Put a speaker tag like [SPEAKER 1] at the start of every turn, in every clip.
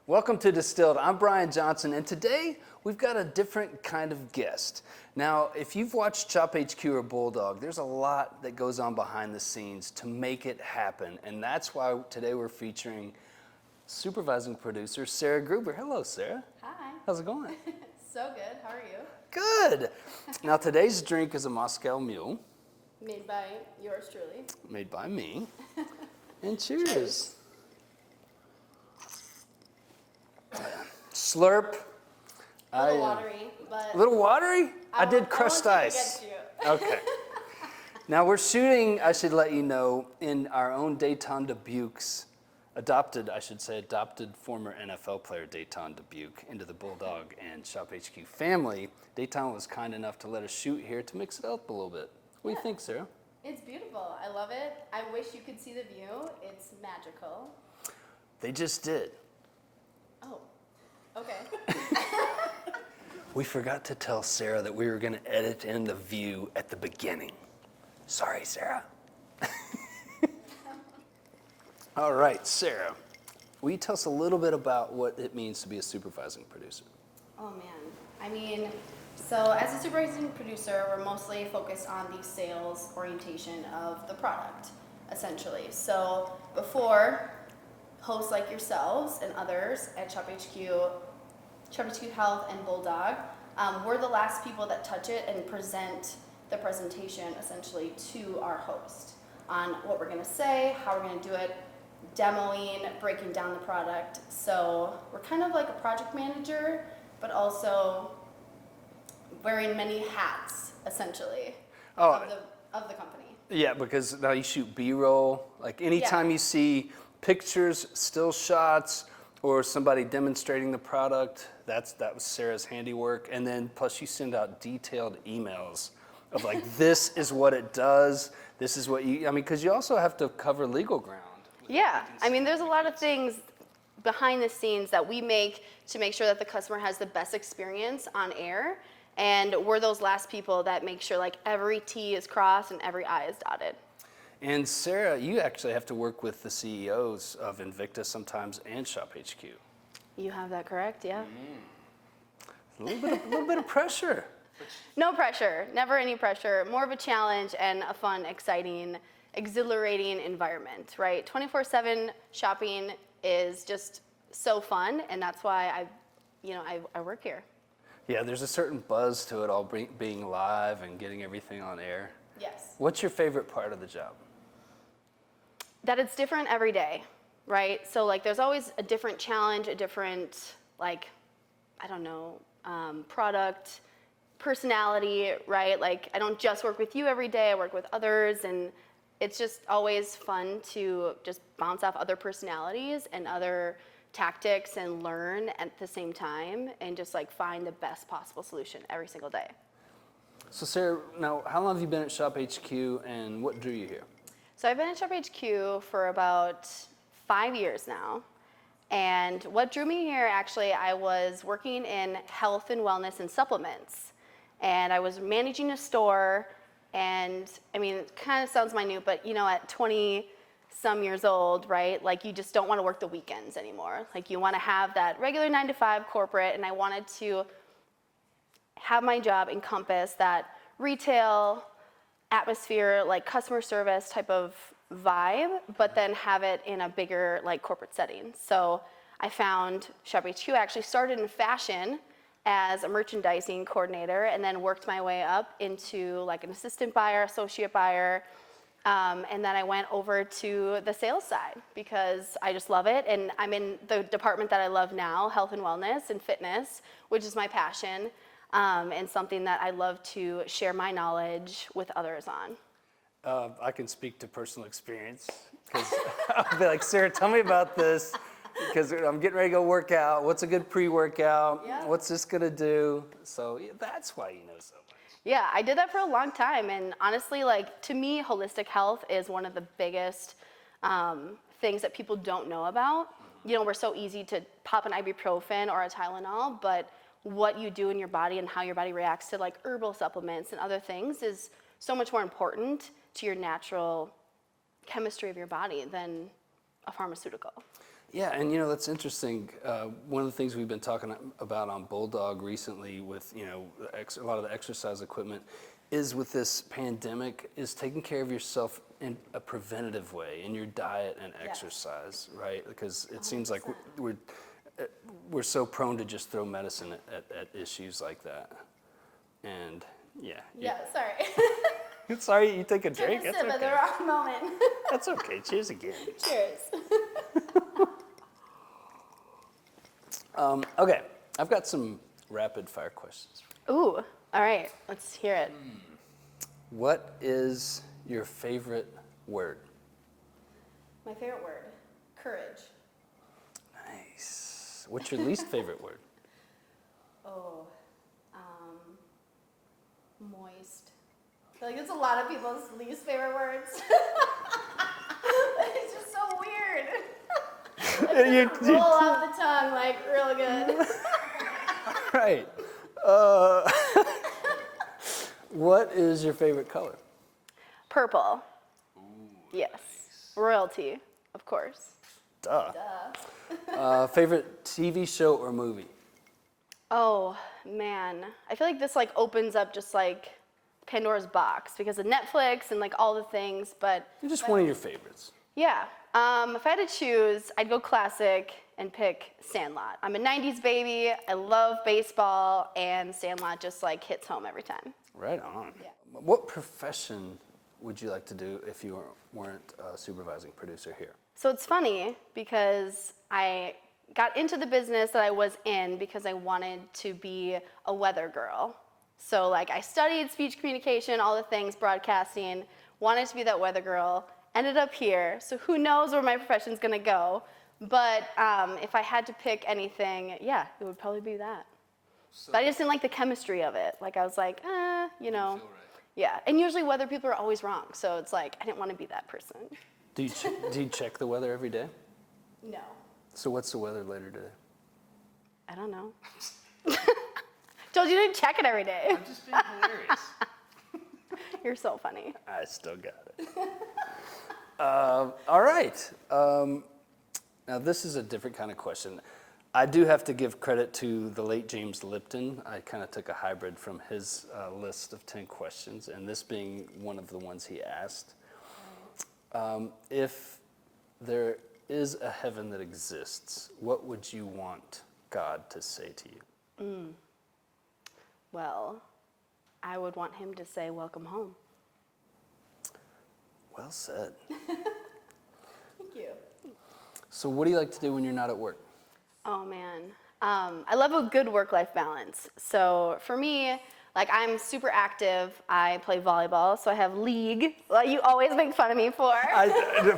[SPEAKER 1] Welcome to Distilled. I'm Brian Johnson, and today we've got a different kind of guest. Now, if you've watched ShopHQ or Bulldog, there's a lot that goes on behind the scenes to make it happen, and that's why today we're featuring Supervising Producer Sarah Gruber. Hello, Sarah.
[SPEAKER 2] Hi.
[SPEAKER 1] How's it going?
[SPEAKER 2] So good. How are you?
[SPEAKER 1] Good. Now, today's drink is a Moscow Mule.
[SPEAKER 2] Made by yours truly.
[SPEAKER 1] Made by me. And cheers. Slurp.
[SPEAKER 2] A little watery, but...
[SPEAKER 1] A little watery? I did crushed ice. Okay. Now we're shooting, I should let you know, in our own Dayton Dubuque's adopted former NFL player Dayton Dubuque into the Bulldog and ShopHQ family. Dayton was kind enough to let us shoot here to mix it up a little bit. What do you think, Sarah?
[SPEAKER 2] It's beautiful. I love it. I wish you could see the view. It's magical.
[SPEAKER 1] They just did.
[SPEAKER 2] Oh, okay.
[SPEAKER 1] We forgot to tell Sarah that we were going to edit in the view at the beginning. Sorry, Sarah. All right, Sarah, will you tell us a little bit about what it means to be a supervising producer?
[SPEAKER 2] Oh, man. I mean, so as a supervising producer, we're mostly focused on the sales orientation of the product, essentially. So before, hosts like yourselves and others at ShopHQ Health and Bulldog, we're the last people that touch it and present the presentation essentially to our host on what we're gonna say, how we're gonna do it, demoing, breaking down the product. So we're kind of like a project manager, but also wearing many hats essentially of the company.
[SPEAKER 1] Yeah, because now you shoot B-roll. Like anytime you see pictures, still shots, or somebody demonstrating the product, that was Sarah's handiwork. And then plus you send out detailed emails of like, this is what it does, this is what because you also have to cover legal ground.
[SPEAKER 2] Yeah, I mean, there's a lot of things behind the scenes that we make to make sure that the customer has the best experience on air. And we're those last people that make sure like every T is crossed and every I is dotted.
[SPEAKER 1] And Sarah, you actually have to work with the CEOs of Invicta sometimes and ShopHQ.
[SPEAKER 2] You have that correct, yeah.
[SPEAKER 1] A little bit of pressure.
[SPEAKER 2] No pressure, never any pressure. More of a challenge and a fun, exciting, exhilarating environment, right? 24/7 shopping is just so fun, and that's why I work here.
[SPEAKER 1] Yeah, there's a certain buzz to it all being live and getting everything on air.
[SPEAKER 2] Yes.
[SPEAKER 1] What's your favorite part of the job?
[SPEAKER 2] That it's different every day, right? So like there's always a different challenge, a different product, personality, right? Like I don't just work with you every day, I work with others, and it's just always fun to just bounce off other personalities and other tactics and learn at the same time and just like find the best possible solution every single day.
[SPEAKER 1] So Sarah, now how long have you been at ShopHQ and what drew you here?
[SPEAKER 2] So I've been at ShopHQ for about 5 years now. And what drew me here, actually, I was working in health and wellness and supplements. And I was managing a store, and I mean, it kind of sounds minute, but at 20 some years old, right? Like you just don't want to work the weekends anymore. Like you want to have that regular 9-to-5 corporate, and I wanted to have my job encompass that retail atmosphere, like customer service type of vibe, but then have it in a bigger like corporate setting. So I found ShopHQ. I actually started in fashion as a merchandising coordinator and then worked my way up into like an assistant buyer, associate buyer, and then I went over to the sales side because I just love it. And I'm in the department that I love now, health and wellness and fitness, which is my passion. And something that I love to share my knowledge with others on.
[SPEAKER 1] I can speak to personal experience because I'll be like, Sarah, tell me about this because I'm getting ready to go work out. What's a good pre-workout?
[SPEAKER 2] Yeah.
[SPEAKER 1] What's this gonna do? So that's why you know so much.
[SPEAKER 2] Yeah, I did that for a long time. And honestly, like to me, holistic health is one of the biggest things that people don't know about. We're so easy to pop an ibuprofen or a Tylenol, but what you do in your body and how your body reacts to like herbal supplements and other things is so much more important to your natural chemistry of your body than a pharmaceutical.
[SPEAKER 1] Yeah, and that's interesting. One of the things we've been talking about on Bulldog recently with, a lot of the exercise equipment is with this pandemic is taking care of yourself in a preventative way in your diet and exercise, right? Because it seems like we're so prone to just throw medicine at issues like that. And
[SPEAKER 2] Yeah, sorry.
[SPEAKER 1] Sorry, you take a drink.
[SPEAKER 2] Took a
[SPEAKER 1] That's
[SPEAKER 2] sip
[SPEAKER 1] okay.
[SPEAKER 2] at the wrong moment.
[SPEAKER 1] That's okay. Cheers again.
[SPEAKER 2] Cheers.
[SPEAKER 1] Okay, I've got some rapid fire questions.
[SPEAKER 2] Ooh, all right, let's hear it.
[SPEAKER 1] What is your favorite word?
[SPEAKER 2] My favorite word, courage.
[SPEAKER 1] Nice. What's your least favorite word?
[SPEAKER 2] Oh, moist. I feel like it's a lot of people's least favorite words. It's just so weird. Roll off the tongue like real good.
[SPEAKER 1] Right. What is your favorite color?
[SPEAKER 2] Purple. Ooh, yes. Nice. Royalty, of course.
[SPEAKER 1] Duh. Favorite TV show or movie?
[SPEAKER 2] Oh, man. I feel like this opens up just Pandora's box because of Netflix and all the things, but...
[SPEAKER 1] Just one of your favorites.
[SPEAKER 2] Yeah. If I had to choose, I'd go classic and pick Sandlot. I'm a 90s baby. I love baseball, and Sandlot just hits home every time.
[SPEAKER 1] Right on.
[SPEAKER 2] Yeah.
[SPEAKER 1] What profession would you like to do if you weren't a supervising producer here?
[SPEAKER 2] So it's funny because I got into the business that I was in because I wanted to be a weather girl. So I studied speech communication, all the things, broadcasting, wanted to be that weather girl, ended up here. So who knows where my profession's gonna go. But if I had to pick anything, it would probably be that. So, but I just didn't like the chemistry of it. I was like,
[SPEAKER 1] Feel right.
[SPEAKER 2] Yeah. And usually weather people are always wrong. So it's I didn't want to be that person.
[SPEAKER 1] Do you check the weather every day?
[SPEAKER 2] No.
[SPEAKER 1] So what's the weather later today?
[SPEAKER 2] I don't know. Told you to check it every day.
[SPEAKER 1] I'm just being hilarious.
[SPEAKER 2] You're so funny.
[SPEAKER 1] I still got it. All right. Now this is a different kind of question. I do have to give credit to the late James Lipton. I kind of took a hybrid from his list of 10 questions, and this being one of the ones he asked. If there is a heaven that exists, what would you want God to say to you?
[SPEAKER 2] Well, I would want him to say, welcome home.
[SPEAKER 1] Well said.
[SPEAKER 2] Thank you.
[SPEAKER 1] So what do you like to do when you're not at work?
[SPEAKER 2] Oh, man. I love a good work-life balance. So for me, I'm super active. I play volleyball, so I have league. You always make fun of me for.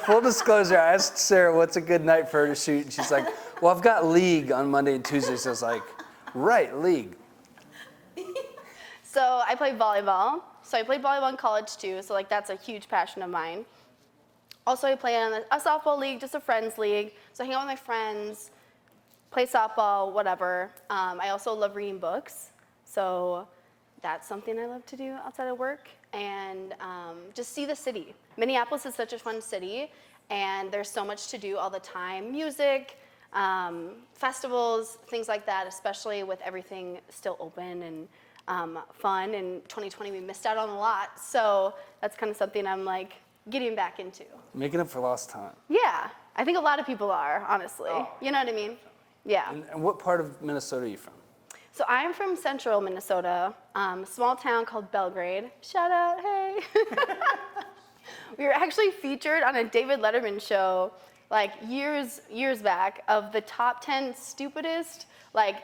[SPEAKER 1] Full disclosure, I asked Sarah what's a good night for her to shoot, and she's like, well, I've got league on Monday and Tuesday. So I was like, right, league.
[SPEAKER 2] So I play volleyball. So I played volleyball in college too, so that's a huge passion of mine. Also, I play in a softball league, just a friends league. So I hang out with my friends, play softball, whatever. I also love reading books. So that's something I love to do outside of work. And just see the city. Minneapolis is such a fun city, and there's so much to do all the time. Music, festivals, things like that, especially with everything still open and fun. In 2020, we missed out on a lot. So that's kind of something I'm getting back into.
[SPEAKER 1] Making up for lost time.
[SPEAKER 2] Yeah, I think a lot of people are, honestly.
[SPEAKER 1] Oh.
[SPEAKER 2] You know what I mean? Yeah.
[SPEAKER 1] And what part of Minnesota are you from?
[SPEAKER 2] So I'm from central Minnesota, a small town called Belgrade. Shout out, hey. We were actually featured on a David Letterman show years back of the top 10 stupidest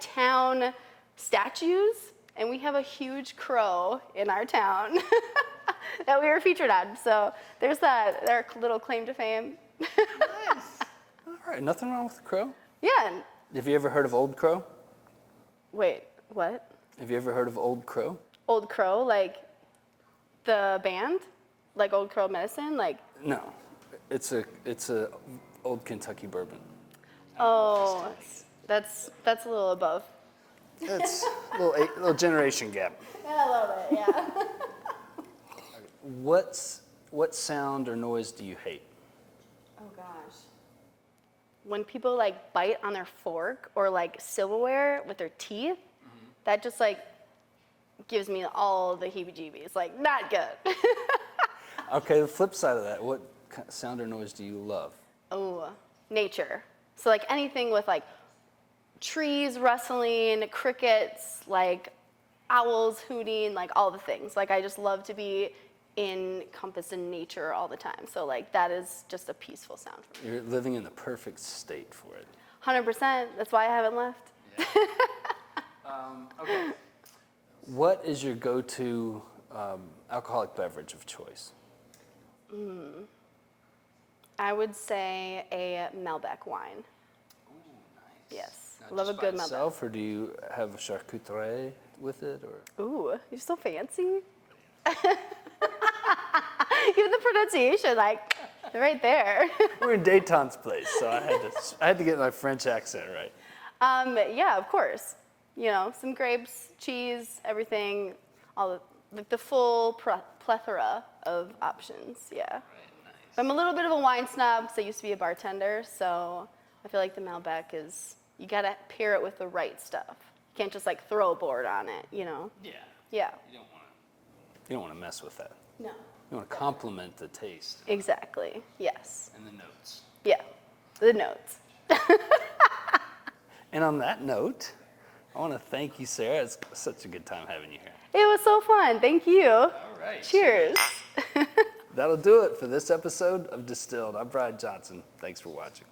[SPEAKER 2] town statues, and we have a huge crow in our town that we were featured on. So there's their little claim to fame.
[SPEAKER 1] Nice. All right, nothing wrong with the crow?
[SPEAKER 2] Yeah.
[SPEAKER 1] Have you ever heard of Old Crow?
[SPEAKER 2] Wait, what?
[SPEAKER 1] Have you ever heard of Old Crow?
[SPEAKER 2] Old Crow, the band? Old Crow Medicine?
[SPEAKER 1] No, it's a old Kentucky bourbon.
[SPEAKER 2] Oh, that's a little above.
[SPEAKER 1] It's a little generation gap.
[SPEAKER 2] Yeah, a little bit, yeah.
[SPEAKER 1] What sound or noise do you hate?
[SPEAKER 2] Oh gosh. when people like bite on their fork or like silverware with their teeth, that just like gives me all the heebie-jeebies. Like, not good.
[SPEAKER 1] Okay, the flip side of that, what sound or noise do you love?
[SPEAKER 2] Oh, nature. So like anything with like trees rustling, crickets, like owls hooting, like all the things. Like I just love to be encompassed in nature all the time. So like that is just a peaceful sound for me.
[SPEAKER 1] You're living in the perfect state for it.
[SPEAKER 2] 100%. That's why I haven't left.
[SPEAKER 1] Yeah. Okay. What is your go-to alcoholic beverage of choice?
[SPEAKER 2] I would say a Malbec wine.
[SPEAKER 1] Ooh, nice.
[SPEAKER 2] Yes.
[SPEAKER 1] Now,
[SPEAKER 2] Love a
[SPEAKER 1] just
[SPEAKER 2] good
[SPEAKER 1] by
[SPEAKER 2] Malbec.
[SPEAKER 1] itself, or do you have a charcuterie with it, or?
[SPEAKER 2] Ooh, you're so fancy. Even the pronunciation, like, right there.
[SPEAKER 1] We're in Dayton's place, so I had to get my French accent right.
[SPEAKER 2] Yeah, of course. You know, some grapes, cheese, everything, all the full plethora of options. Yeah.
[SPEAKER 1] Right, nice.
[SPEAKER 2] But I'm a little bit of a wine snob because I used to be a bartender, so I feel like the Malbec is, you gotta pair it with the right stuff. You can't just like throw a board on it, you know?
[SPEAKER 1] Yeah.
[SPEAKER 2] Yeah.
[SPEAKER 1] You don't want to mess with that.
[SPEAKER 2] No.
[SPEAKER 1] You want to complement the taste
[SPEAKER 2] Exactly. Yes.
[SPEAKER 1] and the notes.
[SPEAKER 2] Yeah. The notes.
[SPEAKER 1] And on that note, I want to thank you, Sarah. It's such a good time having you here.
[SPEAKER 2] It was so fun. Thank you.
[SPEAKER 1] All right.
[SPEAKER 2] Cheers.
[SPEAKER 1] That'll do it for this episode of Distilled. I'm Brian Johnson. Thanks for watching.